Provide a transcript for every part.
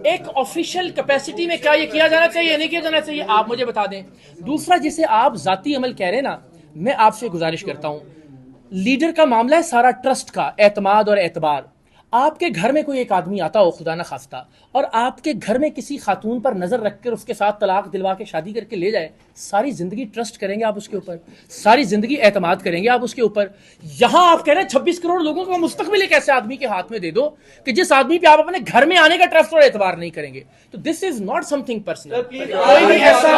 ایک official capacity میں کیا یہ کیا جانا چاہیے یا نہیں کیا جانا چاہیے آپ مجھے بتا دیں. دوسرا جسے آپ ذاتی عمل کہہ رہے ہیں نا, میں آپ سے گزارش کرتا ہوں, لیڈر کا معاملہ ہے سارا ٹرسٹ کا, اعتماد اور اعتبار. آپ کے گھر میں کوئی ایک آدمی آتا ہو خدا نہ خواستہ اور آپ کے گھر میں کسی خاتون پر نظر رکھ کر اس کے ساتھ طلاق دلوا کے شادی کر کے لے جائے, ساری زندگی ٹرسٹ کریں گے آپ اس کے اوپر, ساری زندگی اعتماد کریں گے آپ اس کے اوپر. یہاں آپ کہہ رہے ہیں 26 کروڑ لوگوں کا مستقبل ایک ایسے آدمی کے ہاتھ میں دے دو کہ جس آدمی پہ آپ اپنے گھر میں آنے کا ٹرسٹ اور اعتبار نہیں کریں گے. تو this is not something personal. کوئی بھی ایسا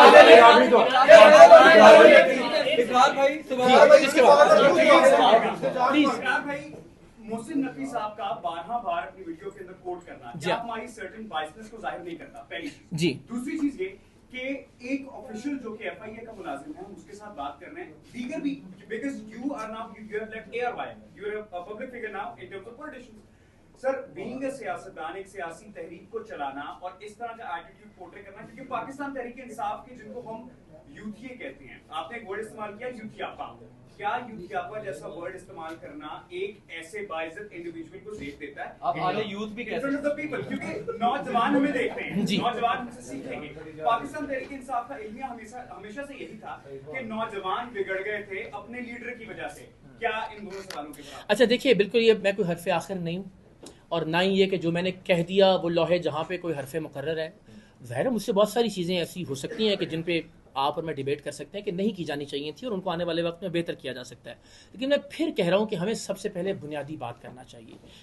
محسن نقوی صاحب کا بارہا بار اپنی ویڈیو کے اندر کوٹ کرنا کیا ہماری سرٹن بائسنس کو ظاہر نہیں کرتا, پہلی چیز. جی دوسری چیز یہ کہ ایک آفیشل جو کہ ایف آئی اے کا ملازم ہے, ہم اس کے ساتھ بات کر رہے ہیں, دیگر بھی, because you are now you have left A R Y, you are a public figure now in terms of politicians. Sir being a سیاستدان, ایک سیاسی تحریک کو چلانا اور اس طرح کا ایٹیٹیوڈ پورٹری کرنا, کیونکہ پاکستان تحریک انصاف کے جن کو ہم یوتھیے کہتے ہیں, آپ نے ایک ورڈ استعمال کیا یوتھیاپا, کیا یوتھیاپا جیسا ورڈ استعمال کرنا ایک ایسے باعزت انڈیویجول کو زیب دیتا ہے؟ آپ اعلی یوتھ بھی کہتے ہیں پیپل, کیونکہ نوجوان ہمیں دیکھتے ہیں, نوجوان ہم سے سیکھیں گے. پاکستان تحریک انصاف کا علمیہ ہمیشہ سے یہی تھا کہ نوجوان بگڑ گئے تھے اپنے لیڈر کی وجہ سے. کیا ان دونوں سوالوں کے بعد؟ اچھا دیکھیے, بالکل یہ میں کوئی حرف آخر نہیں ہوں, اور نہ ہی یہ کہ جو میں نے کہہ دیا وہ لوہے جہاں پہ کوئی حرف مقرر ہے. ظاہر ہے مجھ سے بہت ساری چیزیں ایسی ہو سکتی ہیں کہ جن پہ آپ اور میں ڈیبیٹ کر سکتے ہیں کہ نہیں کی جانی چاہیے تھی اور ان کو آنے والے وقت میں بہتر کیا جا سکتا ہے. لیکن میں پھر کہہ رہا ہوں کہ ہمیں سب سے پہلے بنیادی بات کرنا چاہیے